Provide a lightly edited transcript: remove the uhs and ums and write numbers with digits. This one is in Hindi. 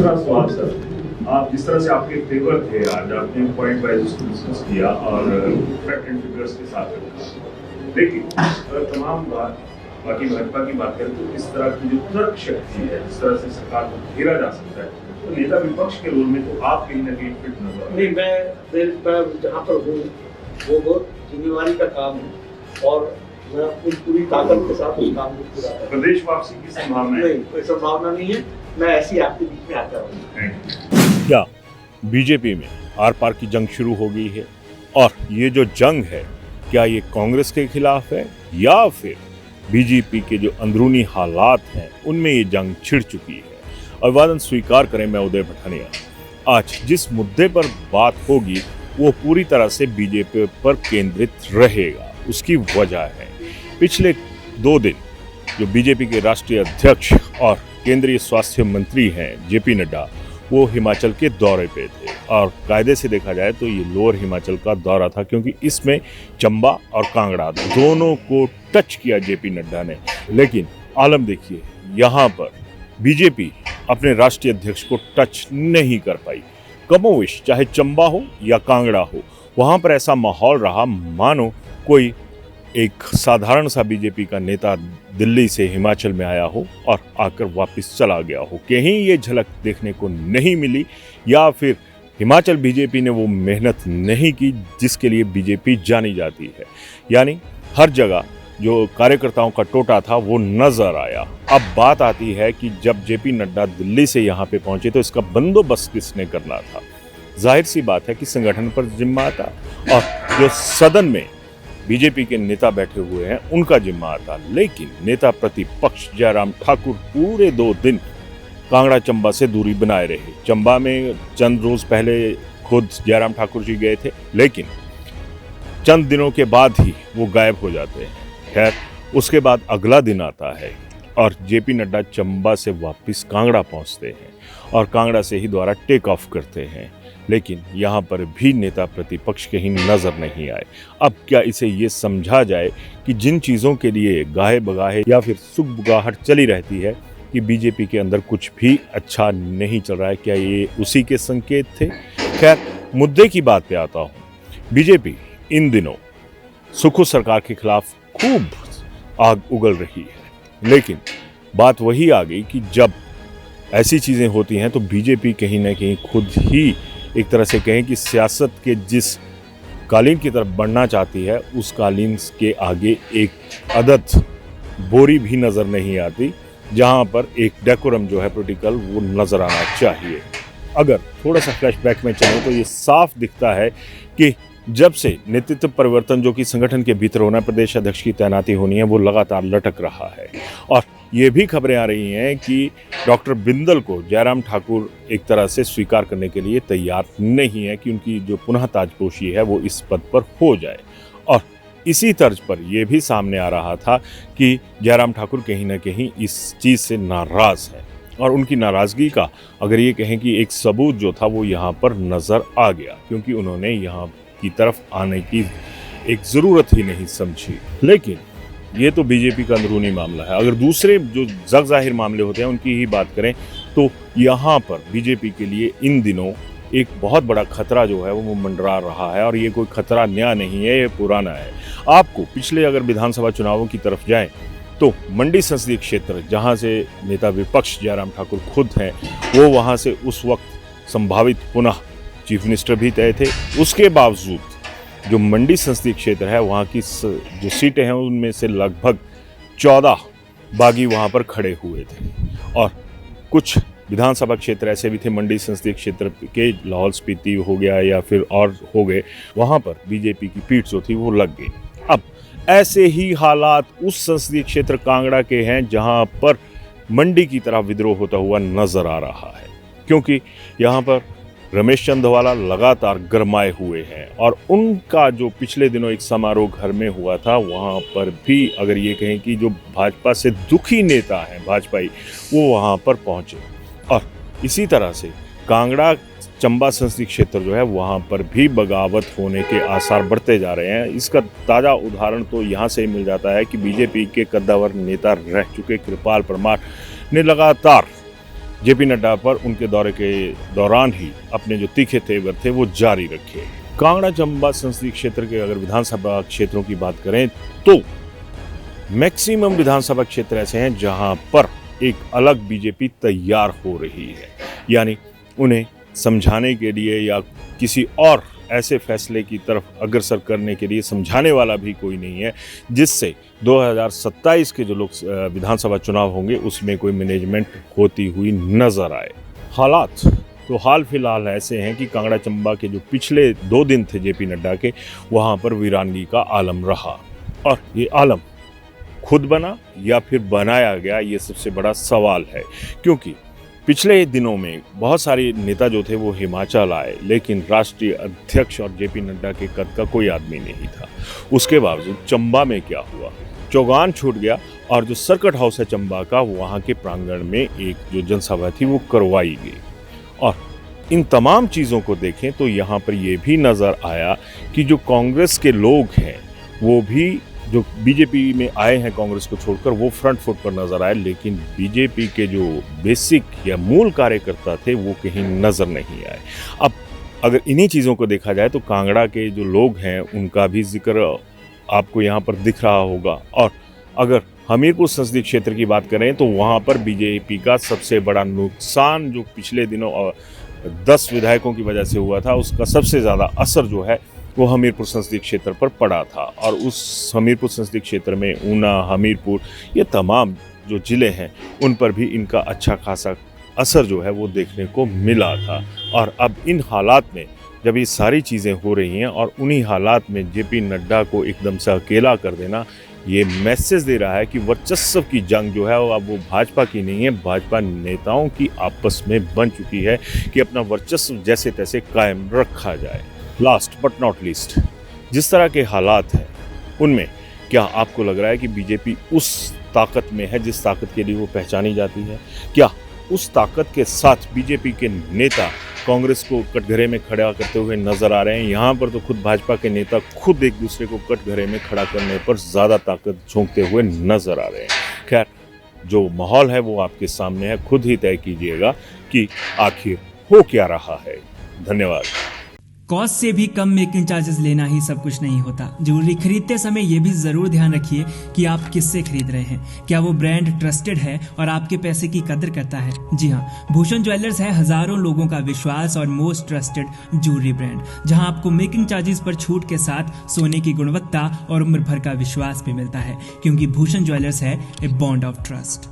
दूसरा सवाल सर, आप जिस तरह से आपके फेवर थे आज, आपने पॉइंट वाइज उसको डिस्कस किया और फैक्ट एंड फिगर्स के साथ रखा, लेकिन अगर तमाम बात बाकी भाजपा की बात करें तो इस तरह की जो तर्क शक्ति है, जिस तरह से सरकार को घेरा जा सकता है, तो नेता विपक्ष के रोल में तो आप कहीं ना कहीं फिट नजर नहीं, मैं जहाँ पर हूँ वो बहुत जिम्मेवारी का काम है और मैं अपनी पूरी ताकत के साथ उस काम को पूरा कर प्रदेश वापसी की संभावना है? नहीं, कोई संभावना नहीं है। मैं ऐसी आपके बीच में आता हूँ। क्या बीजेपी में आर पार की जंग शुरू हो गई है? और ये जो जंग है, क्या ये कांग्रेस के खिलाफ है या फिर बीजेपी के जो अंदरूनी हालात हैं उनमें ये जंग छिड़ चुकी है? अभिवादन स्वीकार करें, मैं उदय पठानिया। आज जिस मुद्दे पर बात होगी वो पूरी तरह से बीजेपी पर केंद्रित रहेगा। उसकी वजह है पिछले 2 दिन जो बीजेपी के राष्ट्रीय अध्यक्ष और केंद्रीय स्वास्थ्य मंत्री हैं जेपी नड्डा, वो हिमाचल के दौरे पे थे और कायदे से देखा जाए तो ये लोअर हिमाचल का दौरा था, क्योंकि इसमें चंबा और कांगड़ा दोनों को टच किया जेपी नड्डा ने। लेकिन आलम देखिए, यहाँ पर बीजेपी अपने राष्ट्रीय अध्यक्ष को टच नहीं कर पाई। कमोविश चाहे चंबा हो या कांगड़ा हो, वहाँ पर ऐसा माहौल रहा मानो कोई एक साधारण सा बीजेपी का नेता दिल्ली से हिमाचल में आया हो और आकर वापस चला गया हो। कहीं ये झलक देखने को नहीं मिली या फिर हिमाचल बीजेपी ने वो मेहनत नहीं की जिसके लिए बीजेपी जानी जाती है। यानी हर जगह जो कार्यकर्ताओं का टोटा था वो नजर आया। अब बात आती है कि जब जेपी नड्डा दिल्ली से यहाँ पे पहुंचे तो इसका बंदोबस्त किसने करना था? जाहिर सी बात है कि संगठन पर जिम्मा आता और जो सदन में बीजेपी के नेता बैठे हुए हैं उनका जिम्मा आता। लेकिन नेता प्रतिपक्ष जयराम ठाकुर पूरे 2 दिन कांगड़ा चंबा से दूरी बनाए रहे। चंबा में चंद रोज पहले खुद जयराम ठाकुर जी गए थे, लेकिन चंद दिनों के बाद ही वो गायब हो जाते हैं। खैर, उसके बाद अगला दिन आता है और जेपी नड्डा चंबा से वापस कांगड़ा पहुंचते हैं और कांगड़ा से ही द्वारा टेक ऑफ करते हैं। लेकिन यहाँ पर भी नेता प्रतिपक्ष कहीं नजर नहीं आए। अब क्या इसे ये समझा जाए कि जिन चीज़ों के लिए गाहे बगाहे या फिर सुगबुगाहट चली रहती है कि बीजेपी के अंदर कुछ भी अच्छा नहीं चल रहा है, क्या ये उसी के संकेत थे? खैर, मुद्दे की बात पे आता हूँ। बीजेपी इन दिनों सुखू सरकार के खिलाफ खूब आग उगल रही है, लेकिन बात वही आ गई कि जब ऐसी चीज़ें होती हैं तो बीजेपी कहीं ना कहीं खुद ही एक तरह से कहें कि सियासत के जिस कालीन की तरफ बढ़ना चाहती है उस कालीन के आगे एक अदद बोरी भी नज़र नहीं आती, जहां पर एक डेकोरम जो है पोलिटिकल वो नज़र आना चाहिए। अगर थोड़ा सा फ्लैशबैक में चलें तो ये साफ दिखता है कि जब से नेतृत्व परिवर्तन जो कि संगठन के भीतर होना, प्रदेश अध्यक्ष की तैनाती होनी है, वो लगातार लटक रहा है। और ये भी खबरें आ रही हैं कि डॉक्टर बिंदल को जयराम ठाकुर एक तरह से स्वीकार करने के लिए तैयार नहीं है कि उनकी जो पुनः ताजपोशी है वो इस पद पर हो जाए। और इसी तर्ज पर यह भी सामने आ रहा था कि जयराम ठाकुर कहीं ना कहीं इस चीज़ से नाराज़ है और उनकी नाराज़गी का अगर ये कहें कि एक सबूत जो था वो यहाँ पर नज़र आ गया, क्योंकि उन्होंने यहाँ की तरफ आने की एक ज़रूरत ही नहीं समझी। लेकिन ये तो बीजेपी का अंदरूनी मामला है। अगर दूसरे जो जग जाहिर मामले होते हैं उनकी ही बात करें तो यहाँ पर बीजेपी के लिए इन दिनों एक बहुत बड़ा खतरा जो है वो मंडरा रहा है। और ये कोई खतरा नया नहीं है, ये पुराना है। आपको पिछले अगर विधानसभा चुनावों की तरफ जाएं तो मंडी संसदीय क्षेत्र, जहाँ से नेता विपक्ष जयराम ठाकुर खुद हैं, वो वहाँ से उस वक्त संभावित पुनः चीफ मिनिस्टर भी तय थे। उसके बावजूद जो मंडी संसदीय क्षेत्र है वहाँ की जो सीटें हैं उनमें से लगभग 14 बागी वहाँ पर खड़े हुए थे और कुछ विधानसभा क्षेत्र ऐसे भी थे मंडी संसदीय क्षेत्र के, लाहौल स्पीति हो गया या फिर और हो गए, वहाँ पर बीजेपी की पीठ जो थी वो लग गई। अब ऐसे ही हालात उस संसदीय क्षेत्र कांगड़ा के हैं जहाँ पर मंडी की तरह विद्रोह होता हुआ नजर आ रहा है, क्योंकि यहाँ पर रमेश चंदवाला लगातार गरमाए हुए हैं और उनका जो पिछले दिनों एक समारोह घर में हुआ था वहाँ पर भी अगर ये कहें कि जो भाजपा से दुखी नेता हैं भाजपाई, वो वहाँ पर पहुँचे। और इसी तरह से कांगड़ा चंबा संसदीय क्षेत्र जो है वहाँ पर भी बगावत होने के आसार बढ़ते जा रहे हैं। इसका ताज़ा उदाहरण तो यहाँ से ही मिल जाता है कि बीजेपी के कद्दावर नेता रह चुके कृपाल परमार ने लगातार जेपी नड्डा पर उनके दौरे के दौरान ही अपने जो तीखे तेवर थे वो जारी रखे। कांगड़ा चंबा संसदीय क्षेत्र के अगर विधानसभा क्षेत्रों की बात करें तो मैक्सिमम विधानसभा क्षेत्र ऐसे हैं जहां पर एक अलग बीजेपी तैयार हो रही है, यानी उन्हें समझाने के लिए या किसी और ऐसे फैसले की तरफ अग्रसर करने के लिए समझाने वाला भी कोई नहीं है जिससे 2027 के जो लोग विधानसभा चुनाव होंगे उसमें कोई मैनेजमेंट होती हुई नजर आए। हालात तो हाल फिलहाल ऐसे हैं कि कांगड़ा चंबा के जो पिछले 2 दिन थे जेपी नड्डा के, वहां पर वीरानगी का आलम रहा और ये आलम खुद बना या फिर बनाया गया, ये सबसे बड़ा सवाल है। क्योंकि पिछले दिनों में बहुत सारे नेता जो थे वो हिमाचल आए, लेकिन राष्ट्रीय अध्यक्ष और जेपी नड्डा के कद का कोई आदमी नहीं था। उसके बावजूद चंबा में क्या हुआ, चौगान छूट गया और जो सर्किट हाउस है चंबा का, वहाँ के प्रांगण में एक जो जनसभा थी वो करवाई गई। और इन तमाम चीज़ों को देखें तो यहाँ पर ये भी नज़र आया कि जो कांग्रेस के लोग हैं वो भी जो बीजेपी में आए हैं कांग्रेस को छोड़कर, वो फ्रंट फुट पर नजर आए, लेकिन बीजेपी के जो बेसिक या मूल कार्यकर्ता थे वो कहीं नजर नहीं आए। अब अगर इन्हीं चीज़ों को देखा जाए तो कांगड़ा के जो लोग हैं उनका भी जिक्र आपको यहाँ पर दिख रहा होगा। और अगर हमीरपुर संसदीय क्षेत्र की बात करें तो वहाँ पर बीजेपी का सबसे बड़ा नुकसान जो पिछले दिनों 10 विधायकों की वजह से हुआ था, उसका सबसे ज़्यादा असर जो है वो हमीरपुर संसदीय क्षेत्र पर पड़ा था। और उस हमीरपुर संसदीय क्षेत्र में ऊना, हमीरपुर, ये तमाम जो ज़िले हैं उन पर भी इनका अच्छा खासा असर जो है वो देखने को मिला था। और अब इन हालात में जब ये सारी चीज़ें हो रही हैं और उन्हीं हालात में जेपी नड्डा को एकदम से अकेला कर देना, ये मैसेज दे रहा है कि वर्चस्व की जंग जो है वो अब वो भाजपा की नहीं है, भाजपा नेताओं की आपस में बन चुकी है कि अपना वर्चस्व जैसे तैसे कायम रखा जाए। लास्ट बट नॉट लीस्ट, जिस तरह के हालात हैं उनमें क्या आपको लग रहा है कि बीजेपी उस ताकत में है जिस ताकत के लिए वो पहचानी जाती है? क्या उस ताकत के साथ बीजेपी के नेता कांग्रेस को कटघरे में खड़ा करते हुए नजर आ रहे हैं? यहाँ पर तो खुद भाजपा के नेता खुद एक दूसरे को कटघरे में खड़ा करने पर ज़्यादा ताकत झोंकते हुए नजर आ रहे हैं। खैर, जो माहौल है वो आपके सामने है, खुद ही तय कीजिएगा कि आखिर हो क्या रहा है। धन्यवाद। कॉस्ट से भी कम मेकिंग चार्जेस लेना ही सब कुछ नहीं होता। ज्वेलरी खरीदते समय ये भी जरूर ध्यान रखिए कि आप किससे खरीद रहे हैं, क्या वो ब्रांड ट्रस्टेड है और आपके पैसे की कदर करता है। जी हाँ, भूषण ज्वेलर्स है हजारों लोगों का विश्वास और मोस्ट ट्रस्टेड ज्वेलरी ब्रांड, जहां आपको मेकिंग चार्जेस पर छूट के साथ सोने की गुणवत्ता और उम्र भर का विश्वास भी मिलता है, क्योंकि भूषण ज्वेलर्स है ए बॉन्ड ऑफ ट्रस्ट।